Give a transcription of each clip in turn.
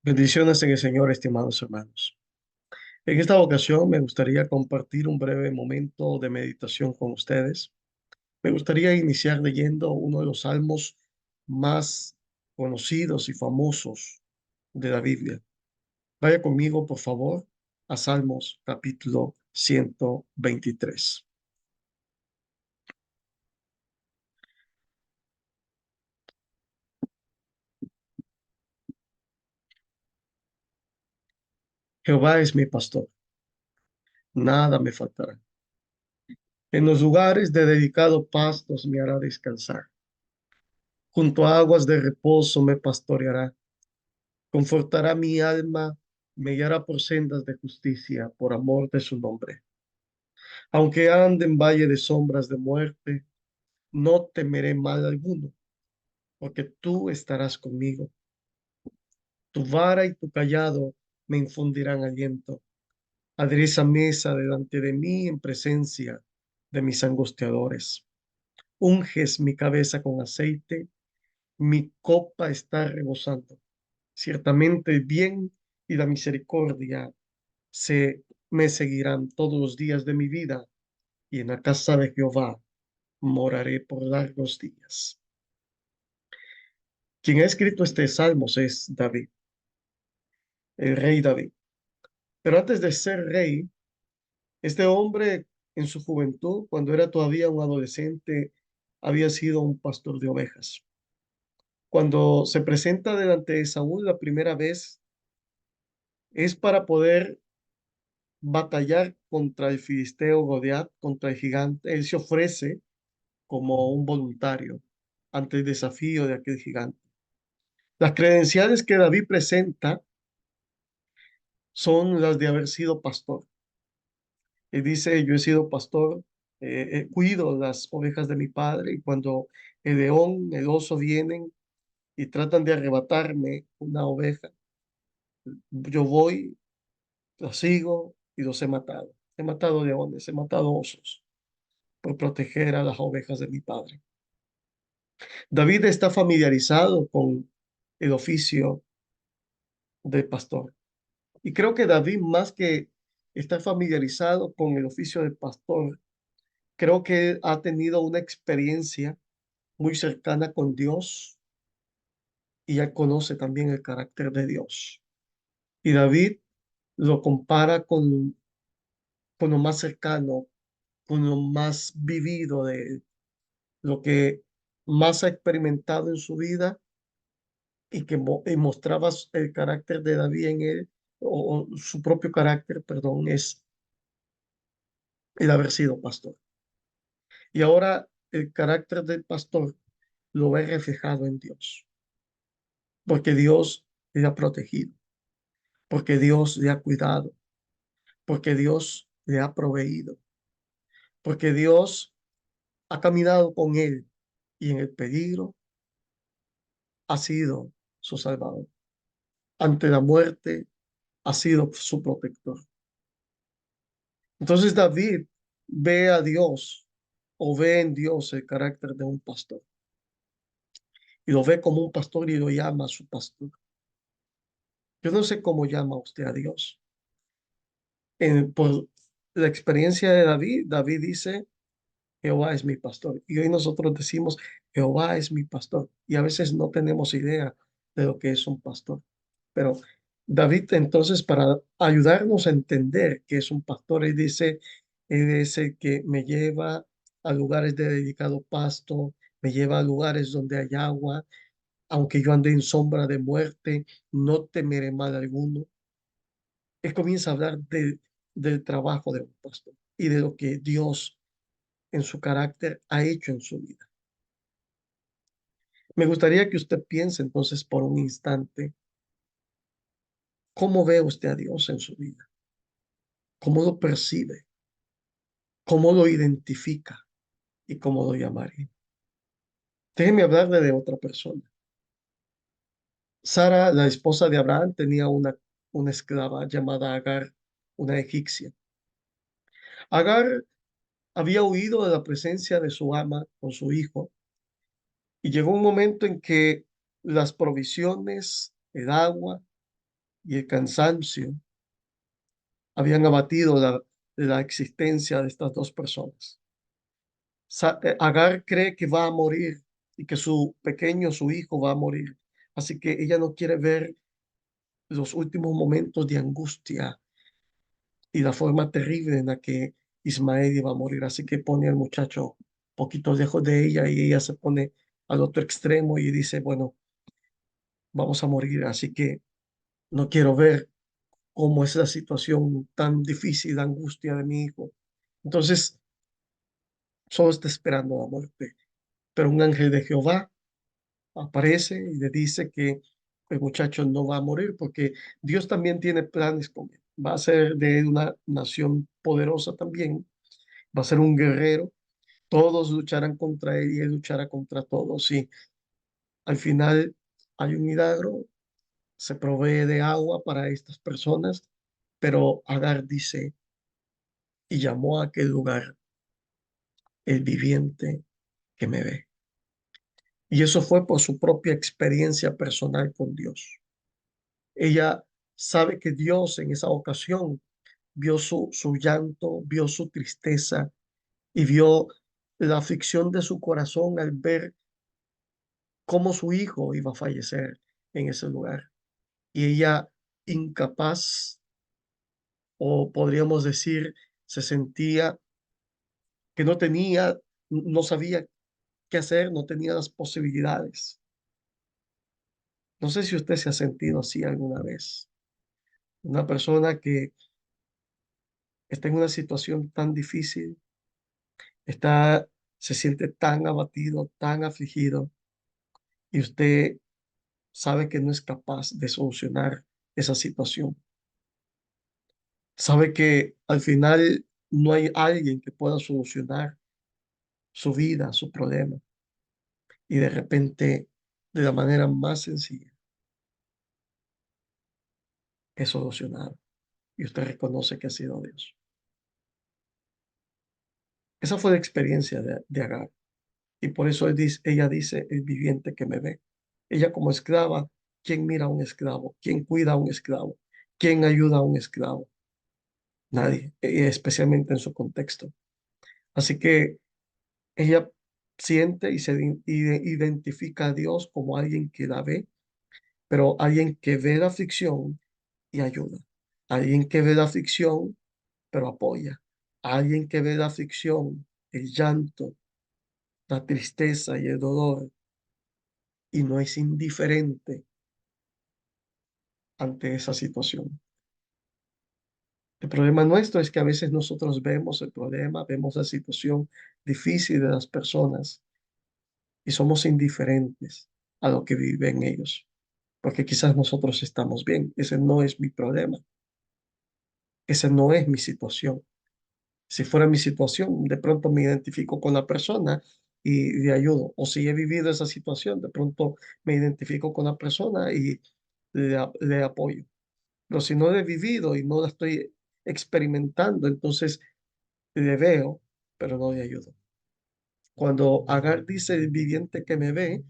Bendiciones en el Señor, estimados hermanos. En esta ocasión me gustaría compartir un breve momento de meditación con ustedes. Me gustaría iniciar leyendo uno de los salmos más conocidos y famosos de la Biblia. Vaya conmigo, por favor, a Salmos capítulo 123. Jehová es mi pastor, nada me faltará. En los lugares de dedicados pastos me hará descansar. Junto a aguas de reposo me pastoreará. Confortará mi alma, me guiará por sendas de justicia, por amor de su nombre. Aunque ande en valle de sombras de muerte, no temeré mal alguno, porque tú estarás conmigo. Tu vara y tu callado me infundirán aliento. Adereza mesa delante de mí en presencia de mis angustiadores. Unges mi cabeza con aceite, mi copa está rebosando. Ciertamente el bien y la misericordia se me seguirán todos los días de mi vida, y en la casa de Jehová moraré por largos días. Quien ha escrito este Salmos es David, el rey David. Pero antes de ser rey, este hombre en su juventud, cuando era todavía un adolescente, había sido un pastor de ovejas. Cuando se presenta delante de Saúl la primera vez, es para poder batallar contra el filisteo Goliat, contra el gigante. Él se ofrece como un voluntario ante el desafío de aquel gigante. Las credenciales que David presenta son las de haber sido pastor. Él dice, yo he sido pastor, cuido las ovejas de mi padre, y cuando el león, el oso vienen y tratan de arrebatarme una oveja, yo voy, los sigo y los he matado. He matado leones, he matado osos por proteger a las ovejas de mi padre. David está familiarizado con el oficio de pastor. Y creo que David, más que estar familiarizado con el oficio de pastor, creo que ha tenido una experiencia muy cercana con Dios y ya conoce también el carácter de Dios. Y David lo compara con lo más cercano, con lo más vivido de él, lo que más ha experimentado en su vida y que y mostraba el carácter de David en él, o su propio carácter, perdón, es el haber sido pastor. Y ahora el carácter del pastor lo ve reflejado en Dios, porque Dios le ha protegido, porque Dios le ha cuidado, porque Dios le ha proveído, porque Dios ha caminado con él y en el peligro ha sido su salvador. Ante la muerte ha sido su protector. Entonces David ve a Dios o ve en Dios el carácter de un pastor y lo ve como un pastor y lo llama a su pastor. Yo no sé cómo llama usted a Dios. Por la experiencia de David, David dice, Jehová es mi pastor. Y hoy nosotros decimos, Jehová es mi pastor. Y a veces no tenemos idea de lo que es un pastor. Pero David entonces, para ayudarnos a entender que es un pastor, él dice, él es el que me lleva a lugares de dedicado pasto, me lleva a lugares donde hay agua, aunque yo ande en sombra de muerte, no temeré mal alguno. Él comienza a hablar del trabajo de un pastor y de lo que Dios en su carácter ha hecho en su vida. Me gustaría que usted piense entonces por un instante, ¿cómo ve usted a Dios en su vida? ¿Cómo lo percibe? ¿Cómo lo identifica? ¿Y cómo lo llamaría? Déjeme hablarle de otra persona. Sara, la esposa de Abraham, tenía una esclava llamada Agar, una egipcia. Agar había huido de la presencia de su ama con su hijo y llegó un momento en que las provisiones, el agua, y el cansancio habían abatido la existencia de estas dos personas. Agar cree que va a morir y que su pequeño, su hijo, va a morir. Así que ella no quiere ver los últimos momentos de angustia y la forma terrible en la que Ismael iba a morir. Así que pone al muchacho poquito lejos de ella y ella se pone al otro extremo y dice, bueno, vamos a morir. Así que no quiero ver cómo es la situación tan difícil, la angustia de mi hijo. Entonces, solo está esperando la muerte. Pero un ángel de Jehová aparece y le dice que el muchacho no va a morir porque Dios también tiene planes con él. Va a ser de él una nación poderosa también, va a ser un guerrero, todos lucharán contra él y él luchará contra todos. Y al final hay un milagro, se provee de agua para estas personas, pero Agar dice, y llamó a aquel lugar el viviente que me ve. Y eso fue por su propia experiencia personal con Dios. Ella sabe que Dios en esa ocasión vio su llanto, vio su tristeza y vio la aflicción de su corazón al ver cómo su hijo iba a fallecer en ese lugar. Y ella, incapaz, o podríamos decir, se sentía que no tenía, no sabía qué hacer, no tenía las posibilidades. No sé si usted se ha sentido así alguna vez. Una persona que está en una situación tan difícil, está, se siente tan abatido, tan afligido, y usted sabe que no es capaz de solucionar esa situación. Sabe que al final no hay alguien que pueda solucionar su vida, su problema, y de repente, de la manera más sencilla, es solucionado, y usted reconoce que ha sido Dios. Esa fue la experiencia de Agar. Y por eso ella dice, el viviente que me ve. Ella como esclava, ¿quién mira a un esclavo? ¿Quién cuida a un esclavo? ¿Quién ayuda a un esclavo? Nadie, especialmente en su contexto. Así que ella siente y se identifica a Dios como alguien que la ve, pero alguien que ve la aflicción y ayuda. Alguien que ve la aflicción, pero apoya. Alguien que ve la aflicción, el llanto, la tristeza y el dolor y no es indiferente ante esa situación. El problema nuestro es que a veces nosotros vemos el problema, vemos la situación difícil de las personas y somos indiferentes a lo que viven ellos, porque quizás nosotros estamos bien. Ese no es mi problema, esa no es mi situación. Si fuera mi situación, de pronto me identifico con la persona y le ayudo. O si he vivido esa situación, de pronto me identifico con la persona y le apoyo. Pero si no la he vivido y no la estoy experimentando, entonces le veo, pero no le ayudo. Cuando Agar dice el viviente que me ve,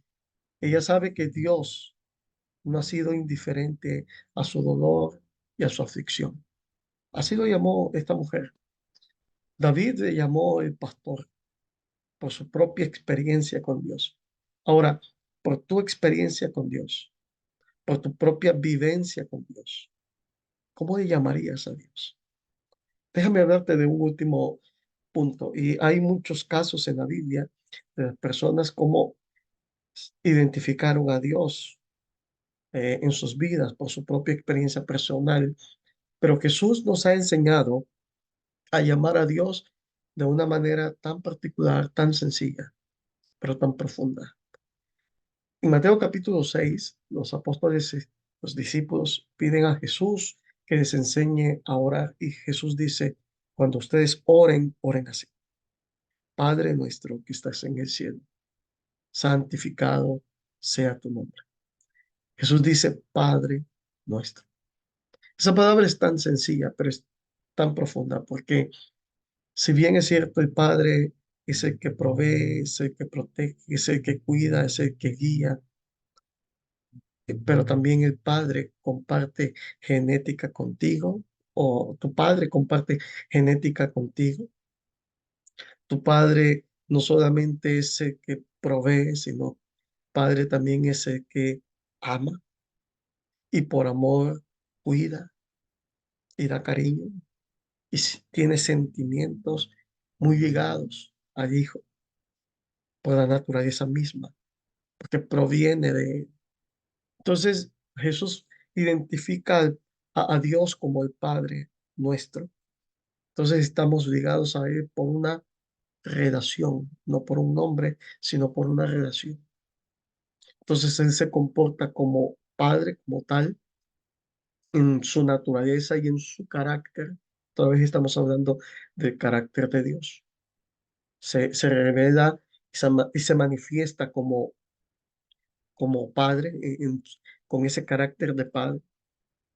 ella sabe que Dios no ha sido indiferente a su dolor y a su aflicción. Así lo llamó esta mujer. David le llamó el pastor por su propia experiencia con Dios. Ahora, por tu experiencia con Dios, por tu propia vivencia con Dios, ¿cómo le llamarías a Dios? Déjame hablarte de un último punto. Y hay muchos casos en la Biblia de las personas como identificaron a Dios en sus vidas por su propia experiencia personal. Pero Jesús nos ha enseñado a llamar a Dios de una manera tan particular, tan sencilla, pero tan profunda. En Mateo capítulo 6, los apóstoles, los discípulos piden a Jesús que les enseñe a orar y Jesús dice, cuando ustedes oren, oren así. Padre nuestro que estás en el cielo, santificado sea tu nombre. Jesús dice, Padre nuestro. Esa palabra es tan sencilla, pero es tan profunda, porque si bien es cierto, el Padre es el que provee, es el que protege, es el que cuida, es el que guía, pero también el padre comparte genética contigo, o tu padre comparte genética contigo. Tu padre no solamente es el que provee, sino padre también es el que ama y por amor cuida y da cariño y tiene sentimientos muy ligados al hijo por la naturaleza misma, porque proviene de él. Entonces Jesús identifica a Dios como el Padre nuestro. Entonces estamos ligados a Él por una relación, no por un nombre, sino por una relación. Entonces Él se comporta como Padre, como tal, en su naturaleza y en su carácter. Todavía estamos hablando del carácter de Dios. Se revela y se manifiesta como Padre, con ese carácter de Padre.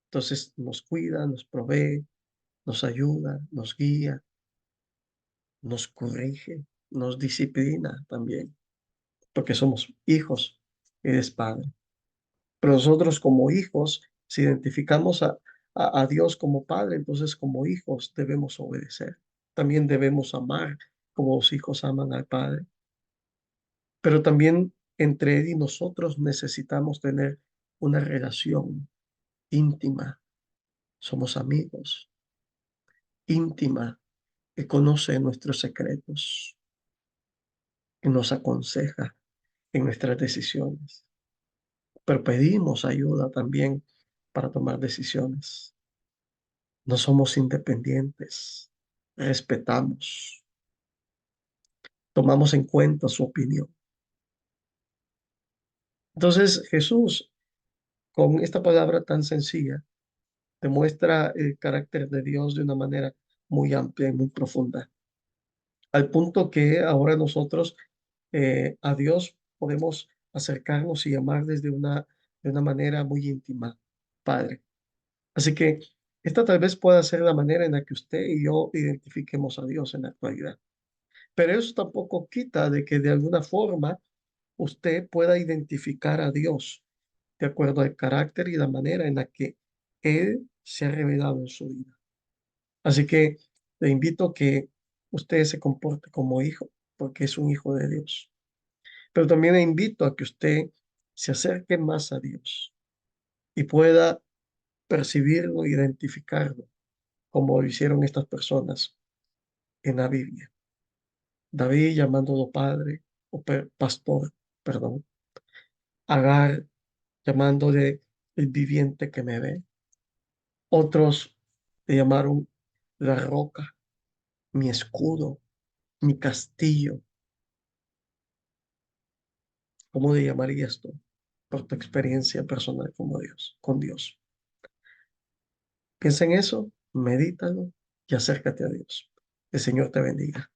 Entonces nos cuida, nos provee, nos ayuda, nos guía, nos corrige, nos disciplina también, porque somos hijos, Él es Padre. Pero nosotros como hijos, si identificamos a Dios como Padre, entonces como hijos debemos obedecer. También debemos amar como los hijos aman al Padre. Pero también entre Él y nosotros necesitamos tener una relación íntima. Somos amigos, íntima, que conoce nuestros secretos, que nos aconseja en nuestras decisiones. Pero pedimos ayuda también para tomar decisiones. No somos independientes, respetamos, tomamos en cuenta su opinión. Entonces Jesús, con esta palabra tan sencilla, demuestra el carácter de Dios de una manera muy amplia y muy profunda, al punto que ahora nosotros a Dios podemos acercarnos y amar de una manera muy íntima, Padre. Así que esta tal vez pueda ser la manera en la que usted y yo identifiquemos a Dios en la actualidad. Pero eso tampoco quita de que de alguna forma usted pueda identificar a Dios de acuerdo al carácter y la manera en la que Él se ha revelado en su vida. Así que le invito a que usted se comporte como hijo, porque es un hijo de Dios. Pero también le invito a que usted se acerque más a Dios y pueda percibirlo, identificarlo, como lo hicieron estas personas en la Biblia. David llamándolo padre o pastor, perdón. Agar llamándole el viviente que me ve. Otros le llamaron la roca, mi escudo, mi castillo. ¿Cómo le llamarías tú por tu experiencia personal como Dios, con Dios? Piensa en eso, medítalo y acércate a Dios. El Señor te bendiga.